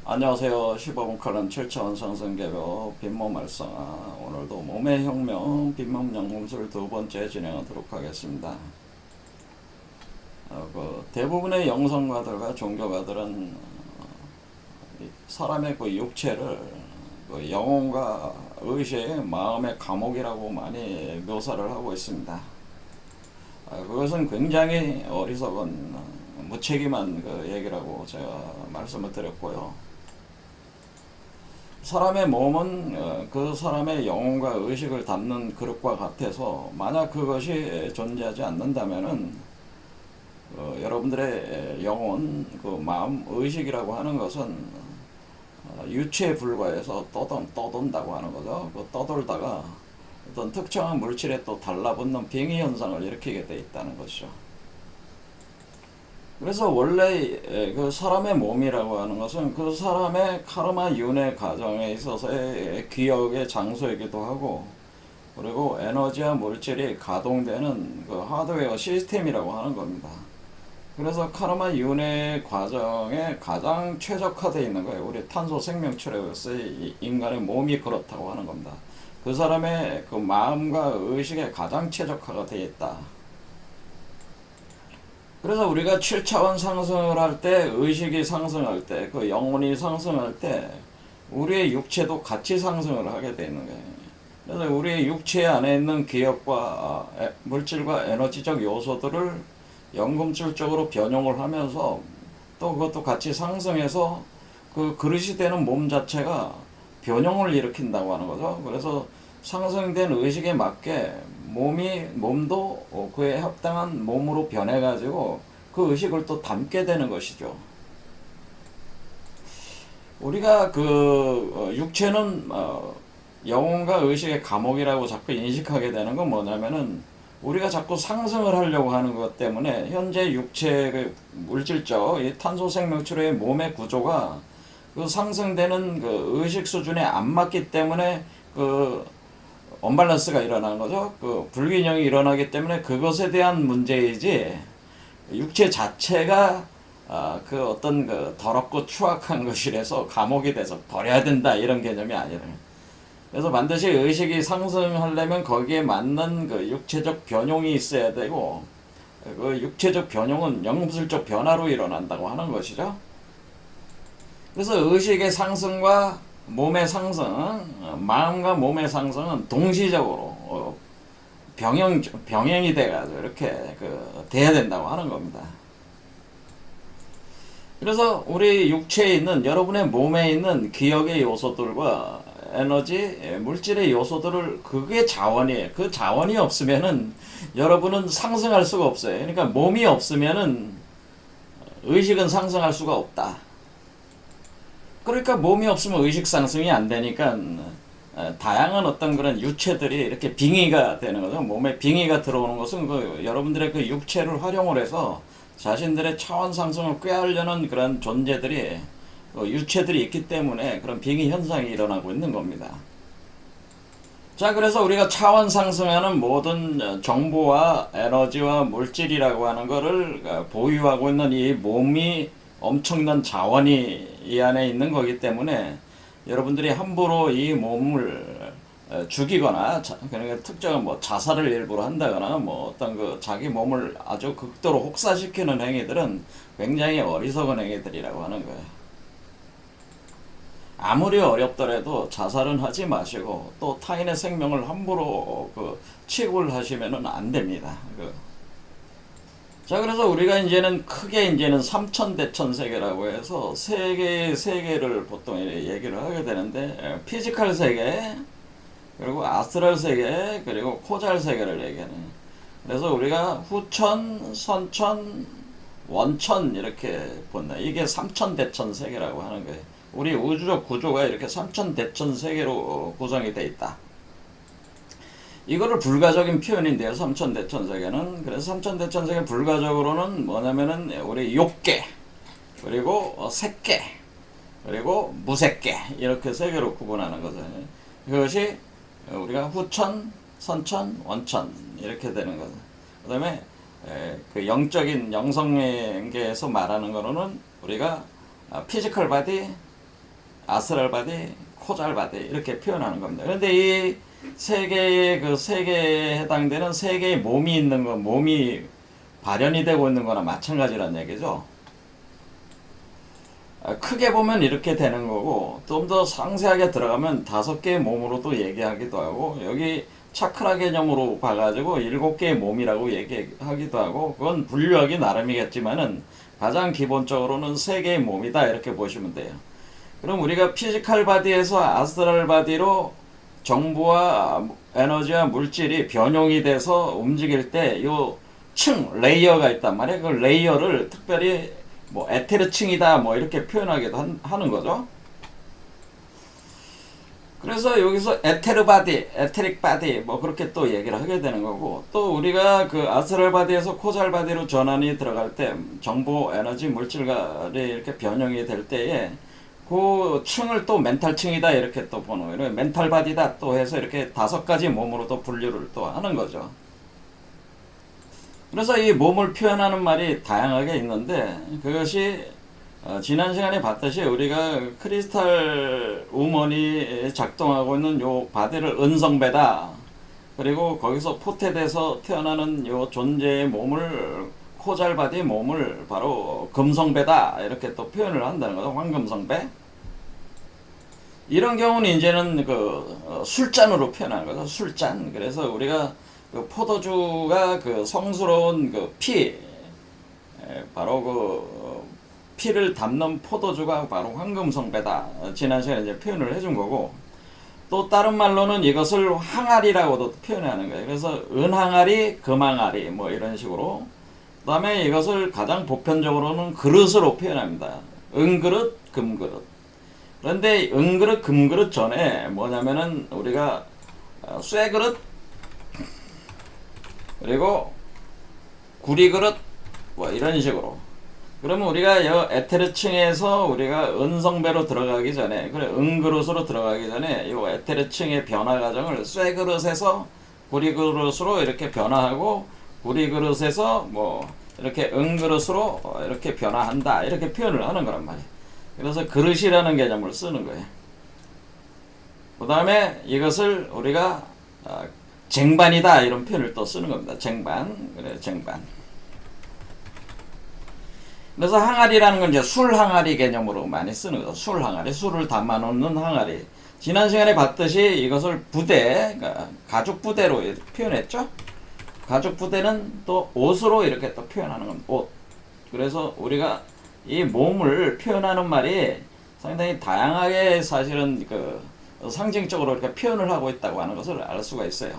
안녕하세요. 15분 칼럼 7차원 상승개별 빈몸 활성화. 오늘도 몸의 혁명 빈몸 연금술 두 번째 진행하도록 하겠습니다. 대부분의 영성가들과 종교가들은 사람의 그 육체를 그 영혼과 의식의 마음의 감옥이라고 많이 묘사를 하고 있습니다. 그것은 굉장히 어리석은 무책임한 그 얘기라고 제가 말씀을 드렸고요. 사람의 몸은 그 사람의 영혼과 의식을 담는 그릇과 같아서 만약 그것이 존재하지 않는다면은 여러분들의 영혼, 그 마음, 의식이라고 하는 것은 유체에 불과해서 떠돈다고 하는 거죠. 그 떠돌다가 어떤 특정한 물질에 또 달라붙는 빙의 현상을 일으키게 돼 있다는 것이죠. 그래서 원래 그 사람의 몸이라고 하는 것은 그 사람의 카르마 윤회 과정에 있어서의 기억의 장소이기도 하고, 그리고 에너지와 물질이 가동되는 그 하드웨어 시스템이라고 하는 겁니다. 그래서 카르마 윤회 과정에 가장 최적화되어 있는 거예요. 우리 탄소 생명체로서의 인간의 몸이 그렇다고 하는 겁니다. 그 사람의 그 마음과 의식에 가장 최적화가 되어 있다. 그래서 우리가 7차원 상승을 할 때, 의식이 상승할 때, 그 영혼이 상승할 때, 우리의 육체도 같이 상승을 하게 되는 거예요. 그래서 우리의 육체 안에 있는 기억과 물질과 에너지적 요소들을 연금술적으로 변용을 하면서 또 그것도 같이 상승해서 그 그릇이 되는 몸 자체가 변형을 일으킨다고 하는 거죠. 그래서 상승된 의식에 맞게 몸도 그에 합당한 몸으로 변해가지고 그 의식을 또 담게 되는 것이죠. 우리가 그 육체는 영혼과 의식의 감옥이라고 자꾸 인식하게 되는 건 뭐냐면은 우리가 자꾸 상승을 하려고 하는 것 때문에 현재 육체의 물질적 이 탄소 생명체로의 몸의 구조가 그 상승되는 그 의식 수준에 안 맞기 때문에 그 언밸런스가 일어나는 거죠. 그 불균형이 일어나기 때문에 그것에 대한 문제이지 육체 자체가 그 어떤 그 더럽고 추악한 것이라서 감옥이 돼서 버려야 된다 이런 개념이 아니라, 그래서 반드시 의식이 상승하려면 거기에 맞는 그 육체적 변용이 있어야 되고, 그 육체적 변용은 영술적 변화로 일어난다고 하는 것이죠. 그래서 의식의 상승과 몸의 상승, 마음과 몸의 상승은 동시적으로 병행이 돼가지고 이렇게 돼야 된다고 하는 겁니다. 그래서 우리 육체에 있는, 여러분의 몸에 있는 기억의 요소들과 에너지, 물질의 요소들을, 그게 자원이에요. 그 자원이 없으면은 여러분은 상승할 수가 없어요. 그러니까 몸이 없으면은 의식은 상승할 수가 없다. 그러니까 몸이 없으면 의식 상승이 안 되니까 다양한 어떤 그런 유체들이 이렇게 빙의가 되는 거죠. 몸에 빙의가 들어오는 것은 여러분들의 그 육체를 활용을 해서 자신들의 차원 상승을 꾀하려는 그런 존재들이, 유체들이 있기 때문에 그런 빙의 현상이 일어나고 있는 겁니다. 자, 그래서 우리가 차원 상승하는 모든 정보와 에너지와 물질이라고 하는 거를 보유하고 있는 이 몸이 엄청난 자원이 이 안에 있는 거기 때문에 여러분들이 함부로 이 몸을 죽이거나, 그러니까 특정한 뭐 자살을 일부러 한다거나 뭐 어떤 그 자기 몸을 아주 극도로 혹사시키는 행위들은 굉장히 어리석은 행위들이라고 하는 거예요. 아무리 어렵더라도 자살은 하지 마시고 또 타인의 생명을 함부로 취급을 하시면은 안 됩니다. 자, 그래서 우리가 이제는 크게 이제는 삼천대천 세계라고 해서 세계의 세계를 보통 얘기를 하게 되는데, 피지컬 세계, 그리고 아스트랄 세계, 그리고 코잘 세계를 얘기하는. 그래서 우리가 후천, 선천, 원천 이렇게 본다. 이게 삼천대천 세계라고 하는 거예요. 우리 우주적 구조가 이렇게 삼천대천 세계로 구성이 되어 있다. 이거를 불가적인 표현인데요, 삼천대천세계는. 그래서 삼천대천세계 불가적으로는 뭐냐면은 우리 욕계, 그리고 색계, 그리고 무색계, 이렇게 세 개로 구분하는 거죠. 그것이 우리가 후천, 선천, 원천 이렇게 되는 거죠. 그 다음에 그 영적인 영성계에서 말하는 거로는 우리가 피지컬 바디, 아스랄 바디, 코잘 바디 이렇게 표현하는 겁니다. 그런데 이 세 개의 그 세 개에 해당되는 세 개의 몸이 있는 거, 몸이 발현이 되고 있는 거나 마찬가지란 얘기죠. 크게 보면 이렇게 되는 거고, 좀 더 상세하게 들어가면 5개의 몸으로도 얘기하기도 하고, 여기 차크라 개념으로 봐가지고 7개의 몸이라고 얘기하기도 하고, 그건 분류하기 나름이겠지만은 가장 기본적으로는 3개의 몸이다 이렇게 보시면 돼요. 그럼 우리가 피지컬 바디에서 아스트랄 바디로 정보와 에너지와 물질이 변용이 돼서 움직일 때 요 층, 레이어가 있단 말이에요. 그 레이어를 특별히 뭐 에테르층이다 뭐 이렇게 표현하기도 하는 거죠. 그래서 여기서 에테르 바디, 에테릭 바디 뭐 그렇게 또 얘기를 하게 되는 거고, 또 우리가 그 아스트랄 바디에서 코잘 바디로 전환이 들어갈 때 정보, 에너지, 물질이 이렇게 변형이 될 때에 그 층을 또 멘탈 층이다 이렇게 또 보는 거예요. 멘탈 바디다 또 해서 이렇게 5가지 몸으로 또 분류를 또 하는 거죠. 그래서 이 몸을 표현하는 말이 다양하게 있는데, 그것이 지난 시간에 봤듯이 우리가 크리스탈 우먼이 작동하고 있는 요 바디를 은성배다, 그리고 거기서 포태돼서 태어나는 요 존재의 몸을, 코잘 바디의 몸을 바로 금성배다 이렇게 또 표현을 한다는 거죠. 황금성배. 이런 경우는 이제는 그 술잔으로 표현하는 거죠. 술잔. 그래서 우리가 그 포도주가 그 성스러운 그 피, 바로 그 피를 담는 포도주가 바로 황금성배다. 지난 시간에 이제 표현을 해준 거고, 또 다른 말로는 이것을 항아리라고도 표현하는 거예요. 그래서 은항아리, 금항아리 뭐 이런 식으로. 그 다음에 이것을 가장 보편적으로는 그릇으로 표현합니다. 은그릇, 금그릇. 그런데 은그릇, 금그릇 전에 뭐냐면은 우리가 쇠그릇, 그리고 구리그릇 뭐 이런 식으로. 그러면 우리가 여 에테르층에서 우리가 은성배로 들어가기 전에, 그래 은그릇으로 들어가기 전에 이 에테르층의 변화 과정을 쇠그릇에서 구리그릇으로 이렇게 변화하고, 구리그릇에서 뭐 이렇게 은그릇으로 이렇게 변화한다 이렇게 표현을 하는 거란 말이에요. 그래서 그릇이라는 개념을 쓰는 거예요. 그 다음에 이것을 우리가 쟁반이다 이런 표현을 또 쓰는 겁니다. 쟁반. 그래, 쟁반. 그래서 항아리라는 건 이제 술 항아리 개념으로 많이 쓰는 거죠. 술 항아리, 술을 담아놓는 항아리. 지난 시간에 봤듯이 이것을 부대, 그러니까 가죽 부대로 표현했죠. 가죽 부대는 또 옷으로 이렇게 또 표현하는 겁니다. 옷. 그래서 우리가 이 몸을 표현하는 말이 상당히 다양하게 사실은 그 상징적으로 이렇게 표현을 하고 있다고 하는 것을 알 수가 있어요.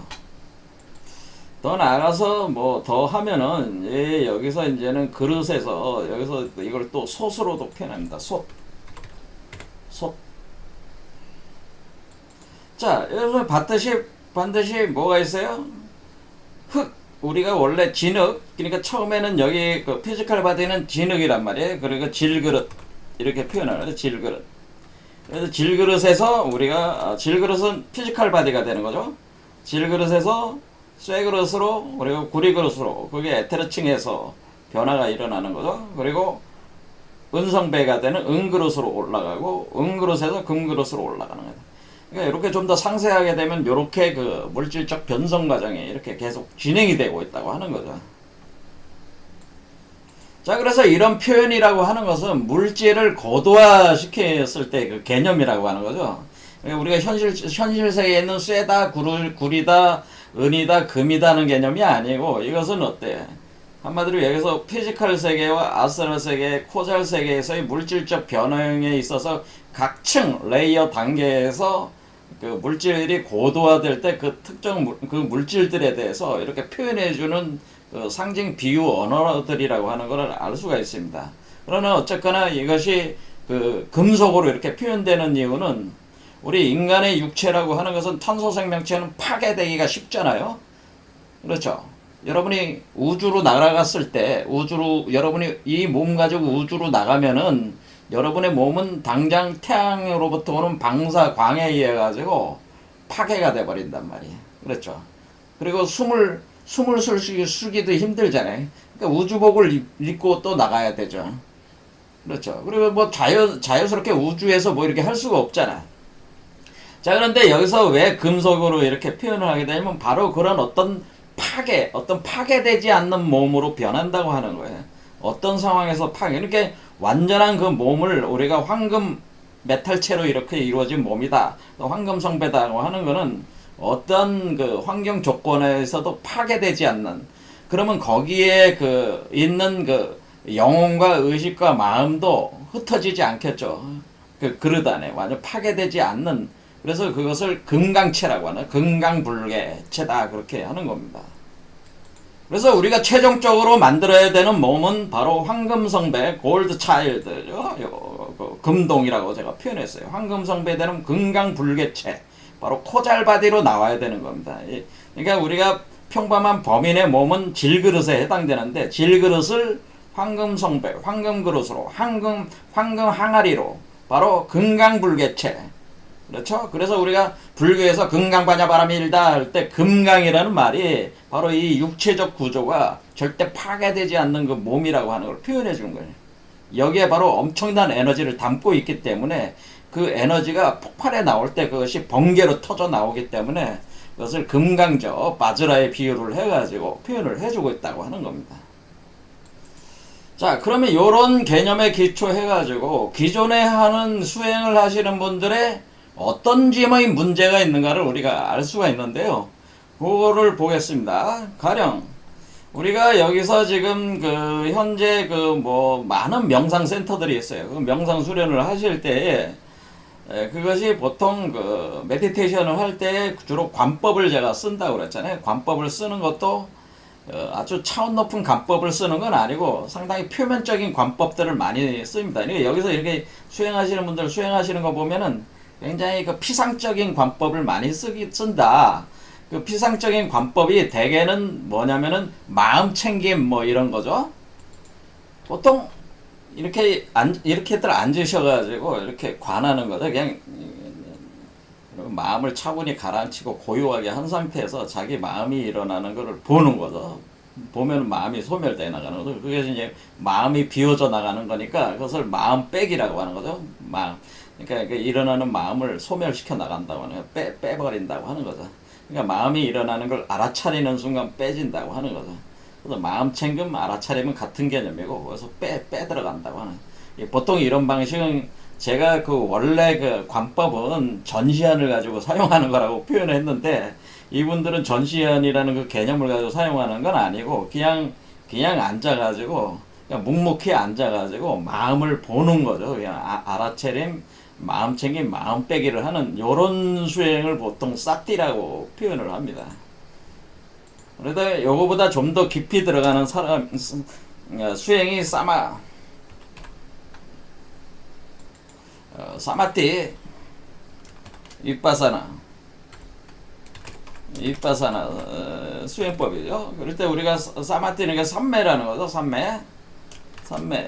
더 나아가서 뭐 더 하면은 여기서 이제는 그릇에서 여기서 이걸 또 솥으로도 표현합니다. 솥. 자, 여기서 봤듯이 반드시 뭐가 있어요? 흙. 우리가 원래 진흙, 그러니까 처음에는 여기 그 피지컬 바디는 진흙이란 말이에요. 그리고 질그릇 이렇게 표현하는 질그릇. 그래서 질그릇에서 우리가 질그릇은 피지컬 바디가 되는 거죠. 질그릇에서 쇠그릇으로, 그리고 구리그릇으로, 그게 에테르층에서 변화가 일어나는 거죠. 그리고 은성배가 되는 은그릇으로 올라가고, 은그릇에서 금그릇으로 올라가는 거예요. 그러니까 이렇게 좀 더 상세하게 되면 이렇게 그 물질적 변성 과정이 이렇게 계속 진행이 되고 있다고 하는 거죠. 자, 그래서 이런 표현이라고 하는 것은 물질을 고도화시켰을 때 그 개념이라고 하는 거죠. 그러니까 우리가 현실 세계에 있는 쇠다, 구리다, 은이다, 금이다는 개념이 아니고, 이것은 어때? 한마디로 여기서 피지컬 세계와 아스트랄 세계, 코잘 세계에서의 물질적 변형에 있어서 각 층, 레이어 단계에서 그 물질이 고도화될 때 그 특정 그 물질들에 대해서 이렇게 표현해주는 그 상징 비유 언어들이라고 하는 것을 알 수가 있습니다. 그러나 어쨌거나 이것이 그 금속으로 이렇게 표현되는 이유는, 우리 인간의 육체라고 하는 것은 탄소 생명체는 파괴되기가 쉽잖아요. 그렇죠? 여러분이 우주로 날아갔을 때, 여러분이 이 몸 가지고 우주로 나가면은 여러분의 몸은 당장 태양으로부터 오는 방사 광에 의해 가지고 파괴가 돼 버린단 말이에요. 그렇죠? 그리고 숨을 쉬기도 힘들잖아요. 그러니까 우주복을 입고 또 나가야 되죠. 그렇죠. 그리고 뭐 자연스럽게 우주에서 뭐 이렇게 할 수가 없잖아. 자, 그런데 여기서 왜 금속으로 이렇게 표현을 하게 되냐면 바로 그런 어떤 파괴되지 않는 몸으로 변한다고 하는 거예요. 어떤 상황에서 이렇게 완전한 그 몸을 우리가 황금 메탈체로 이렇게 이루어진 몸이다. 황금 성배다고 하는 거는 어떤 그 환경 조건에서도 파괴되지 않는, 그러면 거기에 그 있는 그 영혼과 의식과 마음도 흩어지지 않겠죠. 그 그릇 안에 완전 파괴되지 않는, 그래서 그것을 금강체라고 하는, 금강불개체다 그렇게 하는 겁니다. 그래서 우리가 최종적으로 만들어야 되는 몸은 바로 황금성배 골드 차일드죠. 금동이라고 제가 표현했어요. 황금성배되는 금강불개체, 바로 코잘바디로 나와야 되는 겁니다. 그러니까 우리가 평범한 범인의 몸은 질그릇에 해당되는데, 질그릇을 황금성배, 황금그릇으로, 황금 항아리로, 바로 금강불개체. 그렇죠? 그래서 우리가 불교에서 금강반야바람이 일다 할 때 금강이라는 말이 바로 이 육체적 구조가 절대 파괴되지 않는 그 몸이라고 하는 걸 표현해 주는 거예요. 여기에 바로 엄청난 에너지를 담고 있기 때문에 그 에너지가 폭발해 나올 때 그것이 번개로 터져 나오기 때문에 그것을 금강저 바즈라의 비유를 해가지고 표현을 해주고 있다고 하는 겁니다. 자, 그러면 이런 개념에 기초해가지고 기존에 하는 수행을 하시는 분들의 어떤 점의 문제가 있는가를 우리가 알 수가 있는데요. 그거를 보겠습니다. 가령 우리가 여기서 지금 그 현재 그 뭐 많은 명상 센터들이 있어요. 그 명상 수련을 하실 때에 그것이 보통 그 메디테이션을 할 때 주로 관법을 제가 쓴다고 그랬잖아요. 관법을 쓰는 것도 아주 차원 높은 관법을 쓰는 건 아니고 상당히 표면적인 관법들을 많이 씁니다. 그러니까 여기서 이렇게 수행하시는 분들 수행하시는 거 보면은 굉장히 그 피상적인 관법을 많이 쓴다. 그 피상적인 관법이 대개는 뭐냐면은 마음 챙김 뭐 이런 거죠. 보통 이렇게들 앉으셔가지고 이렇게 관하는 거죠. 그냥 마음을 차분히 가라앉히고 고요하게 한 상태에서 자기 마음이 일어나는 것을 보는 거죠. 보면 마음이 소멸돼 나가는 거죠. 그게 이제 마음이 비워져 나가는 거니까 그것을 마음 빼기라고 하는 거죠. 그러니까 일어나는 마음을 소멸시켜 나간다고 하는 거예요. 빼버린다고 하는 거죠. 그러니까 마음이 일어나는 걸 알아차리는 순간 빼진다고 하는 거죠. 그래서 마음 챙김, 알아차림은 같은 개념이고, 그래서 빼 들어간다고 하는. 보통 이런 방식은 제가 그 원래 그 관법은 전시안을 가지고 사용하는 거라고 표현했는데, 이분들은 전시안이라는 그 개념을 가지고 사용하는 건 아니고, 그냥 앉아가지고, 그냥 묵묵히 앉아가지고 마음을 보는 거죠. 그냥 알아차림, 마음 챙김, 마음 빼기를 하는 요런 수행을 보통 사티라고 표현을 합니다. 그래도 요거보다 좀 더 깊이 들어가는 수행이 사마티, 윗바사나 수행법이죠. 그럴 때 우리가 사마티는 삼매라는 거죠. 삼매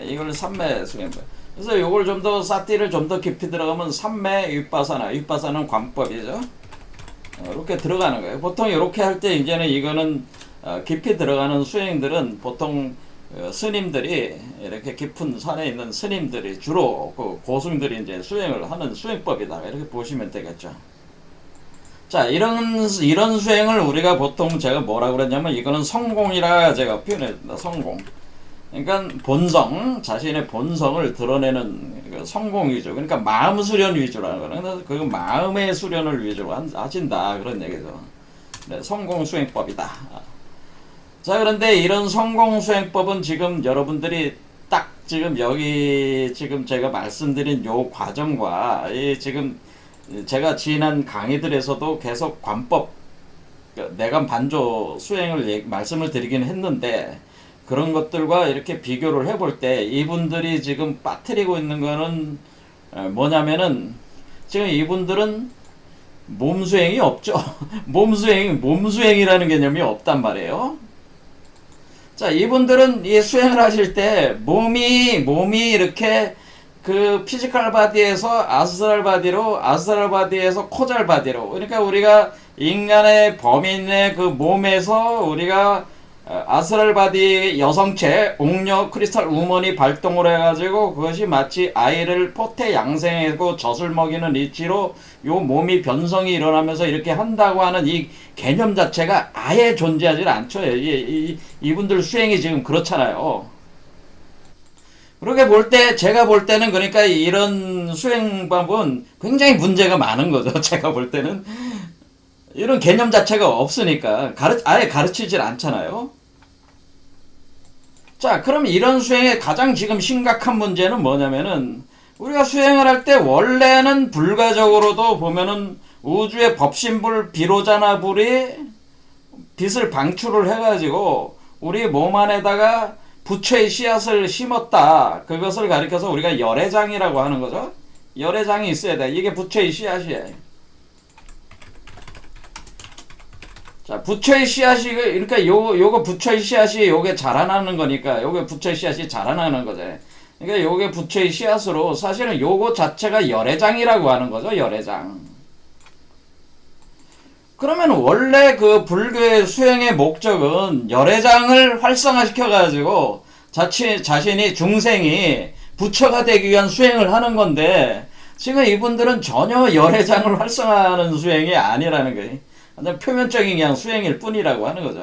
이걸 삼매 수행법. 그래서 요걸 좀 더 사티를 좀 더 깊이 들어가면 삼매 윗바사는 관법이죠. 이렇게 들어가는 거예요. 보통 이렇게 할 때 이제는 이거는 깊이 들어가는 수행들은 보통 스님들이, 이렇게 깊은 산에 있는 스님들이 주로 그 고승들이 이제 수행을 하는 수행법이다 이렇게 보시면 되겠죠. 자, 이런 수행을 우리가 보통 제가 뭐라고 그랬냐면 이거는 성공이라 제가 표현했습니다. 성공. 그러니까 본성, 자신의 본성을 드러내는 성공 위주. 그러니까 마음 수련 위주라는 거는, 그래서 그 마음의 수련을 위주로 하신다 그런 얘기죠. 네, 성공 수행법이다. 자, 그런데 이런 성공 수행법은 지금 여러분들이 딱 지금 여기 지금 제가 말씀드린 요 과정과 지금 제가 지난 강의들에서도 계속 관법, 내감 반조 수행을 말씀을 드리긴 했는데, 그런 것들과 이렇게 비교를 해볼 때 이분들이 지금 빠뜨리고 있는 거는 뭐냐면은 지금 이분들은 몸수행이 없죠. 몸수행이라는 개념이 없단 말이에요. 자, 이분들은 이 수행을 하실 때 몸이 이렇게 그 피지컬 바디에서 아스트랄 바디에서 코잘 바디로, 그러니까 우리가 인간의 범인의 그 몸에서 우리가 아스랄 바디 여성체 옥녀 크리스탈 우먼이 발동을 해가지고 그것이 마치 아이를 포테 양생하고 젖을 먹이는 이치로 요 몸이 변성이 일어나면서 이렇게 한다고 하는 이 개념 자체가 아예 존재하지 않죠. 이분들 수행이 지금 그렇잖아요. 그렇게 볼 때, 제가 볼 때는 그러니까 이런 수행 방법은 굉장히 문제가 많은 거죠. 제가 볼 때는. 이런 개념 자체가 없으니까 아예 가르치질 않잖아요. 자, 그럼 이런 수행의 가장 지금 심각한 문제는 뭐냐면은 우리가 수행을 할 때 원래는 불가적으로도 보면은 우주의 법신불 비로자나 불이 빛을 방출을 해가지고 우리 몸 안에다가 부처의 씨앗을 심었다. 그것을 가리켜서 우리가 열애장이라고 하는 거죠. 열애장이 있어야 돼. 이게 부처의 씨앗이에요. 자, 부처의 씨앗이, 그러니까 요거 부처의 씨앗이 요게 자라나는 거니까, 요게 부처의 씨앗이 자라나는 거죠. 그러니까 요게 부처의 씨앗으로, 사실은 요거 자체가 열애장이라고 하는 거죠, 열애장. 그러면 원래 그 불교의 수행의 목적은 열애장을 활성화시켜가지고, 자신이, 중생이 부처가 되기 위한 수행을 하는 건데, 지금 이분들은 전혀 열애장을 활성화하는 수행이 아니라는 거예요. 표면적인 그냥 수행일 뿐이라고 하는 거죠.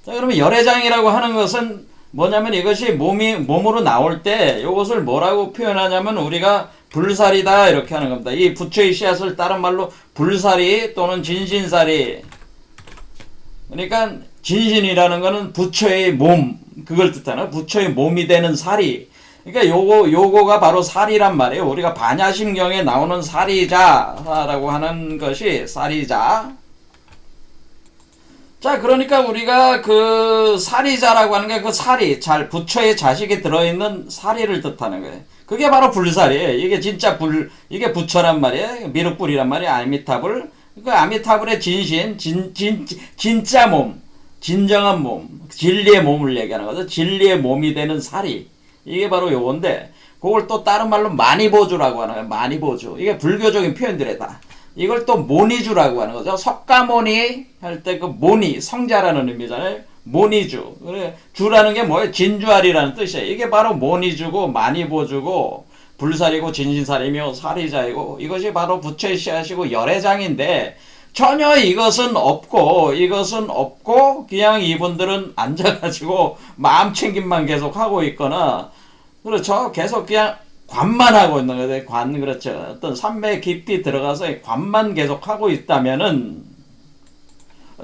자, 그러면 열애장이라고 하는 것은 뭐냐면 이것이 몸으로 나올 때 이것을 뭐라고 표현하냐면 우리가 불살이다 이렇게 하는 겁니다. 이 부처의 씨앗을 다른 말로 불살이 또는 진신살이. 그러니까 진신이라는 거는 부처의 몸, 그걸 뜻하나? 부처의 몸이 되는 살이. 그러니까 요거가 바로 살이란 말이에요. 우리가 반야심경에 나오는 살이자라고 하는 것이 살이자. 자, 그러니까 우리가 그 사리자라고 하는 게 그 사리, 부처의 자식이 들어있는 사리를 뜻하는 거예요. 그게 바로 불살이에요. 이게 진짜 이게 부처란 말이에요. 미륵불이란 말이에요. 아미타불. 그 아미타불의 진신, 진짜 몸, 진정한 몸, 진리의 몸을 얘기하는 거죠. 진리의 몸이 되는 사리. 이게 바로 요건데, 그걸 또 다른 말로 마니보주라고 하는 거예요. 마니보주. 이게 불교적인 표현들이다. 이걸 또 모니주라고 하는 거죠. 석가모니 할 때 그 모니, 성자라는 의미잖아요. 모니주. 그래, 주라는 게 뭐예요? 진주알이라는 뜻이에요. 이게 바로 모니주고, 마니보주고, 불살이고, 진신살이며, 사리자이고, 이것이 바로 부처의 씨앗이고, 열애장인데, 전혀 이것은 없고, 그냥 이분들은 앉아가지고, 마음 챙김만 계속 하고 있거나, 그렇죠. 계속 그냥 관만 하고 있는 거죠. 그렇죠. 어떤 산매 깊이 들어가서 관만 계속 하고 있다면은,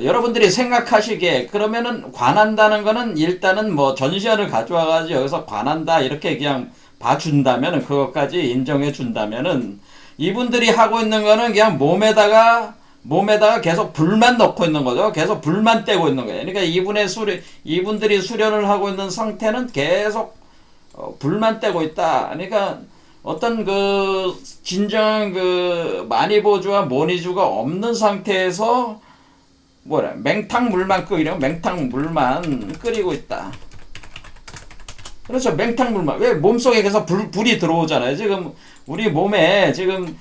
여러분들이 생각하시기에, 그러면은 관한다는 거는 일단은 뭐 전시안을 가져와가지고 여기서 관한다, 이렇게 그냥 봐준다면은, 그것까지 인정해 준다면은, 이분들이 하고 있는 거는 그냥 몸에다가 계속 불만 넣고 있는 거죠. 계속 불만 떼고 있는 거예요. 그러니까 이분들이 수련을 하고 있는 상태는 계속 불만 떼고 있다. 그러니까 어떤 그 진정한 그 마니보주와 모니주가 없는 상태에서 맹탕물만 끓이고 있다. 그렇죠. 맹탕물만. 왜 몸속에 계속 불이 들어오잖아요. 지금 우리 몸에 지금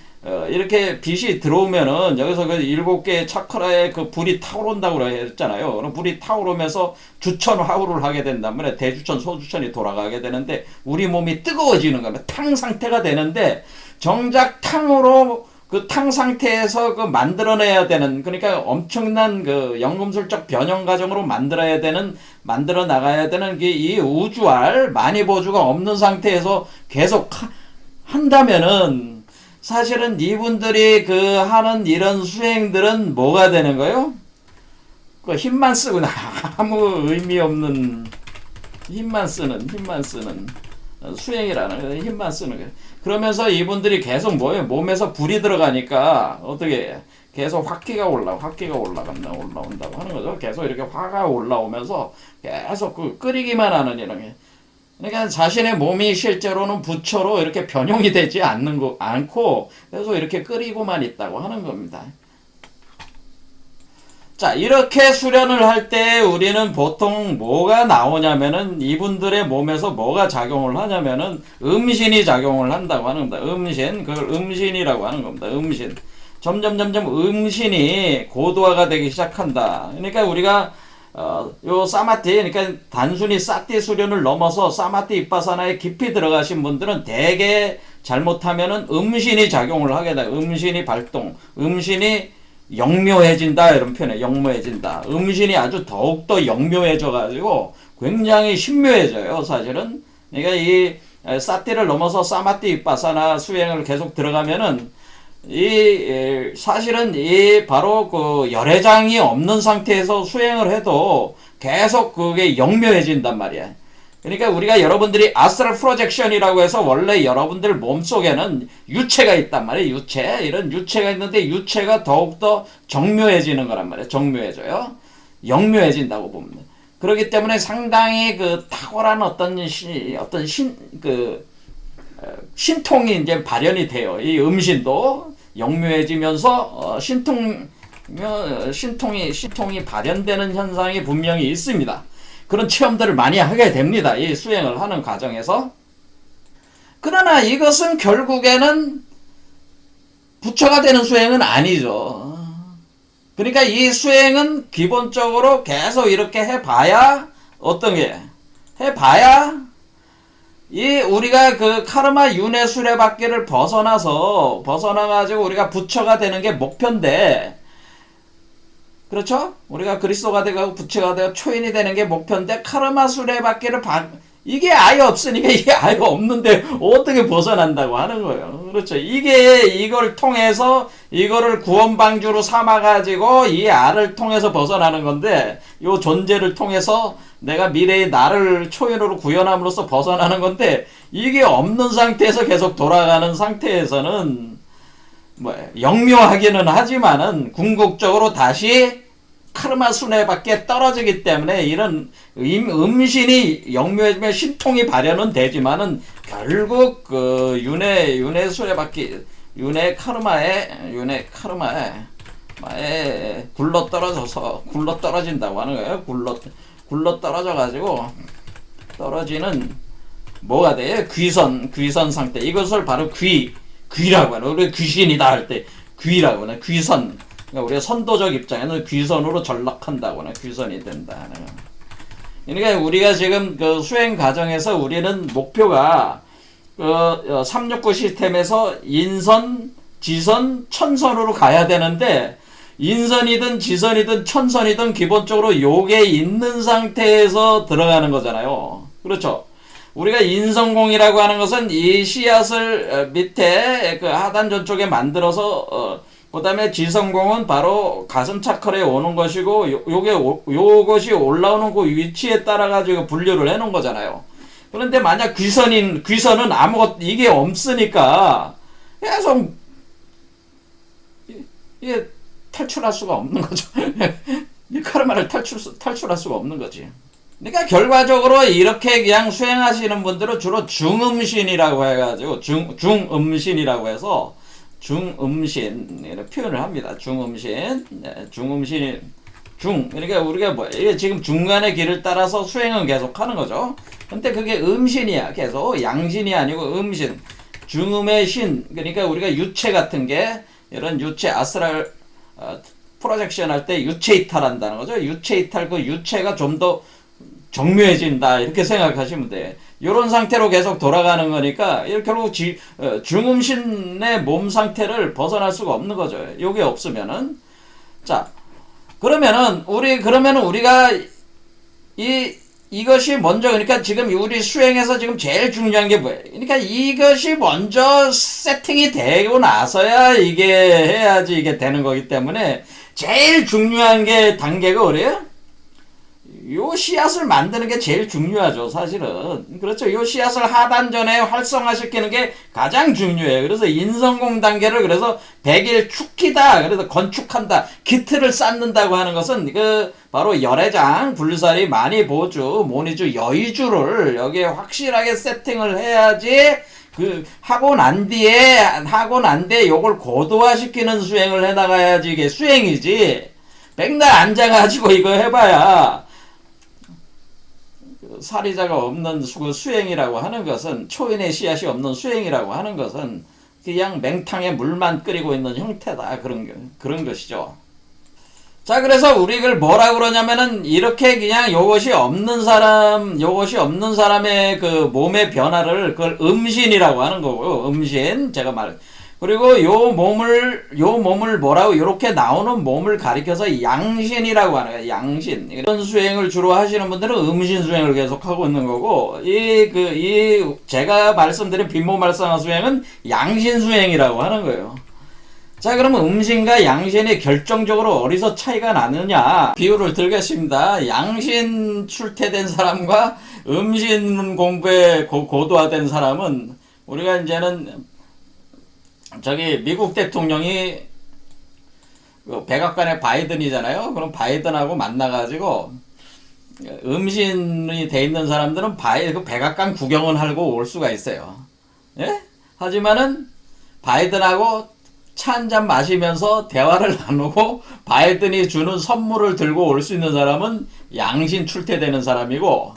이렇게 빛이 들어오면은 여기서 그 7개의 차크라에 그 불이 타오른다고 했잖아요. 그럼 불이 타오르면서 주천화우를 하게 된단 말이에요. 대주천, 소주천이 돌아가게 되는데 우리 몸이 뜨거워지는 겁니다. 탕 상태가 되는데 정작 그 탕 상태에서 그 만들어내야 되는, 그러니까 엄청난 그 연금술적 변형 과정으로 만들어 나가야 되는 이 우주알, 마니보주가 없는 상태에서 계속 한다면은 사실은 이분들이 그 하는 이런 수행들은 뭐가 되는 거예요? 그 힘만 쓰고 아무 의미 없는 힘만 쓰는 수행이라는 거예요. 힘만 쓰는 거예요. 그러면서 이분들이 계속 뭐예요? 몸에서 불이 들어가니까 어떻게 해요? 계속 화기가 올라온다고 하는 거죠. 계속 이렇게 화가 올라오면서 계속 그 끓이기만 하는 이런 게. 그러니까 자신의 몸이 실제로는 부처로 이렇게 변형이 되지 않고 계속 이렇게 끓이고만 있다고 하는 겁니다. 자, 이렇게 수련을 할 때 우리는 보통 뭐가 나오냐면은 이분들의 몸에서 뭐가 작용을 하냐면은 음신이 작용을 한다고 하는 겁니다. 그걸 음신이라고 하는 겁니다. 음신. 점점 음신이 고도화가 되기 시작한다. 그러니까 우리가 요 사마티, 그러니까 단순히 사티 수련을 넘어서 사마티 입바사나에 깊이 들어가신 분들은 대개 잘못하면은 음신이 작용을 하게 돼. 음신이 발동, 음신이 영묘해진다, 이런 표현에 영묘해진다. 음신이 아주 더욱더 영묘해져 가지고 굉장히 신묘해져요, 사실은. 그러니까 이 사티를 넘어서 사마티 입바사나 수행을 계속 들어가면은 사실은 바로 그 열애장이 없는 상태에서 수행을 해도 계속 그게 영묘해진단 말이야. 그러니까 우리가 여러분들이 아스트랄 프로젝션이라고 해서 원래 여러분들 몸속에는 유체가 있단 말이에요. 이런 유체가 있는데 유체가 더욱더 정묘해지는 거란 말이에요. 정묘해져요. 영묘해진다고 보면. 그렇기 때문에 상당히 그 탁월한 신통이 이제 발현이 돼요. 이 음신도 영묘해지면서 신통이 발현되는 현상이 분명히 있습니다. 그런 체험들을 많이 하게 됩니다. 이 수행을 하는 과정에서. 그러나 이것은 결국에는 부처가 되는 수행은 아니죠. 그러니까 이 수행은 기본적으로 계속 이렇게 해봐야 어떤 게 해봐야 우리가 그 카르마 윤회 수레바퀴를 벗어나가지고 우리가 부처가 되는 게 목표인데, 그렇죠? 우리가 그리스도가 되고 부처가 되고 초인이 되는 게 목표인데, 카르마 수레바퀴를 이게 아예 없으니까, 이게 아예 없는데 어떻게 벗어난다고 하는 거예요. 그렇죠? 이걸 통해서 이거를 구원방주로 삼아가지고 이 알을 통해서 벗어나는 건데, 이 존재를 통해서 내가 미래의 나를 초인으로 구현함으로써 벗어나는 건데, 이게 없는 상태에서 계속 돌아가는 상태에서는 영묘하기는 하지만은 궁극적으로 다시 카르마 순회밖에 떨어지기 때문에 이런 음신이 영묘해지면 신통이 발현은 되지만은 결국 그 윤회 수레바퀴 윤회 카르마에 굴러 떨어진다고 하는 거예요. 굴러 떨어져 가지고 떨어지는 뭐가 돼요? 귀선 상태. 이것을 바로 귀라고 하는, 우리 귀신이다 할 때 귀라고 하는, 귀선. 그러니까 우리가 선도적 입장에는 귀선으로 전락한다고 하는, 귀선이 된다 하는. 그러니까 우리가 지금 그 수행 과정에서 우리는 목표가 369 시스템에서 인선, 지선, 천선으로 가야 되는데, 인선이든 지선이든 천선이든 기본적으로 요게 있는 상태에서 들어가는 거잖아요. 그렇죠? 우리가 인성공이라고 하는 것은 이 씨앗을 밑에 그 하단전 쪽에 만들어서 그 다음에 지성공은 바로 가슴 차컬에 오는 것이고, 요것이 올라오는 그 위치에 따라 가지고 분류를 해 놓은 거잖아요. 그런데 만약 귀선은 이게 없으니까 계속 이게 탈출할 수가 없는 거죠. 이 카르마를 탈출할 수가 없는 거지. 그러니까 결과적으로 이렇게 그냥 수행하시는 분들은 주로 중음신이라고 해가지고 중음신이라고 해서 중음신 이렇게 표현을 합니다. 중음신, 중음신이 그러니까 우리가 이게 지금 중간의 길을 따라서 수행은 계속 하는 거죠. 근데 그게 음신이야. 계속 양신이 아니고 음신, 중음의 신. 그러니까 우리가 유체 같은 게 이런 유체 아스트랄 프로젝션 할 때 유체 이탈한다는 거죠. 유체 이탈, 그 유체가 좀 더 정묘해진다, 이렇게 생각하시면 돼. 이런 상태로 계속 돌아가는 거니까 결국 중음신의 몸 상태를 벗어날 수가 없는 거죠. 요게 없으면은. 자, 그러면은 우리가 이것이 먼저, 그러니까 지금 우리 수행에서 지금 제일 중요한 게 뭐예요? 그러니까 이것이 먼저 세팅이 되고 나서야 이게 해야지 이게 되는 거기 때문에 제일 중요한 게 단계가 뭐래요? 요 씨앗을 만드는 게 제일 중요하죠, 사실은. 그렇죠. 요 씨앗을 하단전에 활성화시키는 게 가장 중요해요. 그래서 인성공 단계를 그래서 100일 축기다, 그래서 건축한다, 기틀을 쌓는다고 하는 것은 바로 열애장, 불살이 많이 보주, 모니주, 여의주를 여기에 확실하게 세팅을 해야지 하고 난 뒤에 요걸 고도화시키는 수행을 해나가야지 이게 수행이지. 맨날 앉아가지고 이거 해봐야 사리자가 없는 수행이라고 하는 것은, 초인의 씨앗이 없는 수행이라고 하는 것은 그냥 맹탕에 물만 끓이고 있는 형태다, 그런 것이죠. 자, 그래서 우리 이걸 뭐라 그러냐면은, 이렇게 그냥 요것이 없는 사람의 그 몸의 변화를, 그걸 음신이라고 하는 거고요. 음신. 그리고 요 몸을 뭐라고, 요렇게 나오는 몸을 가리켜서 양신이라고 하는 거예요. 양신. 이런 수행을 주로 하시는 분들은 음신 수행을 계속 하고 있는 거고, 제가 말씀드린 빈몸 말상화 수행은 양신 수행이라고 하는 거예요. 자, 그러면 음신과 양신이 결정적으로 어디서 차이가 나느냐 비유를 들겠습니다. 양신 출퇴된 사람과 음신 공부에 고도화된 사람은, 우리가 이제는 저기 미국 대통령이 백악관의 바이든이잖아요. 그럼 바이든하고 만나가지고 음신이 돼 있는 사람들은 그 백악관 구경은 하고 올 수가 있어요. 예? 하지만은 바이든하고 차 한잔 마시면서 대화를 나누고 바이든이 주는 선물을 들고 올 수 있는 사람은 양신 출퇴되는 사람이고,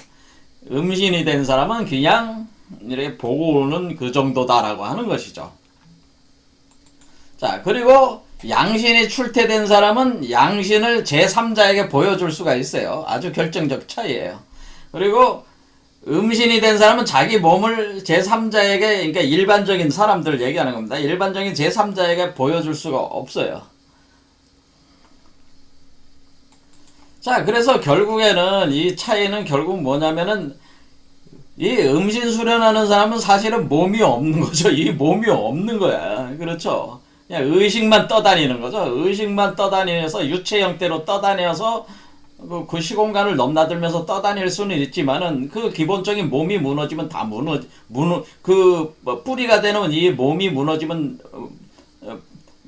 음신이 된 사람은 그냥 이렇게 보고 오는 그 정도다라고 하는 것이죠. 자, 그리고 양신이 출퇴된 사람은 양신을 제3자에게 보여줄 수가 있어요. 아주 결정적 차이예요. 그리고 음신이 된 사람은 자기 몸을 제3자에게, 그러니까 일반적인 사람들 얘기하는 겁니다. 일반적인 제3자에게 보여줄 수가 없어요. 자, 그래서 결국에는 이 차이는 결국 뭐냐면은, 이 음신 수련하는 사람은 사실은 몸이 없는 거죠. 이 몸이 없는 거야. 그렇죠. 그냥 의식만 떠다니는 거죠. 의식만 떠다니면서 유체 형태로 떠다녀서 그 시공간을 넘나들면서 떠다닐 수는 있지만은, 그 기본적인 몸이 무너지면 다 뿌리가 되는 이 몸이 무너지면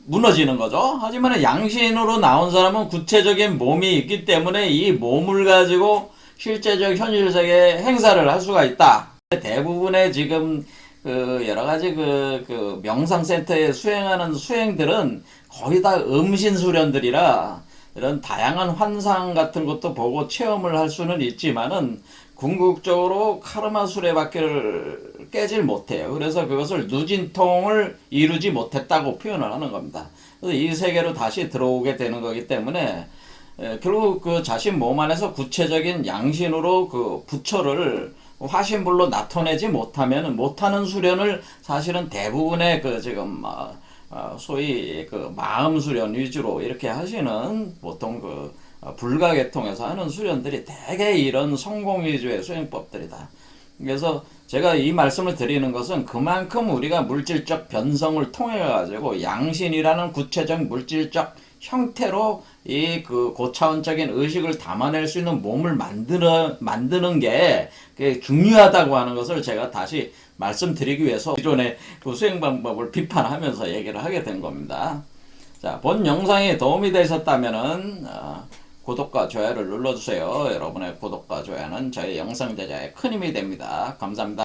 무너지는 거죠. 하지만 양신으로 나온 사람은 구체적인 몸이 있기 때문에 이 몸을 가지고 실제적 현실 세계 행사를 할 수가 있다. 대부분의 지금 그 여러 가지 그 명상센터에 수행하는 수행들은 거의 다 음신 수련들이라, 이런 다양한 환상 같은 것도 보고 체험을 할 수는 있지만은 궁극적으로 카르마 수레바퀴를 깨질 못해요. 그래서 그것을 누진통을 이루지 못했다고 표현을 하는 겁니다. 그래서 이 세계로 다시 들어오게 되는 거기 때문에, 결국 그 자신 몸 안에서 구체적인 양신으로 그 부처를 화신불로 나타내지 못하는 수련을 사실은 대부분의 그 지금 소위 그 마음 수련 위주로 이렇게 하시는, 보통 그 불가계통에서 하는 수련들이 대개 이런 성공 위주의 수행법들이다. 그래서 제가 이 말씀을 드리는 것은, 그만큼 우리가 물질적 변성을 통해 가지고 양신이라는 구체적 물질적 형태로 이 그 고차원적인 의식을 담아낼 수 있는 몸을 만드는 게 중요하다고 하는 것을 제가 다시 말씀드리기 위해서 기존의 그 수행 방법을 비판하면서 얘기를 하게 된 겁니다. 자, 본 영상이 도움이 되셨다면은 구독과 좋아요를 눌러주세요. 여러분의 구독과 좋아요는 저희 영상 제작에 큰 힘이 됩니다. 감사합니다.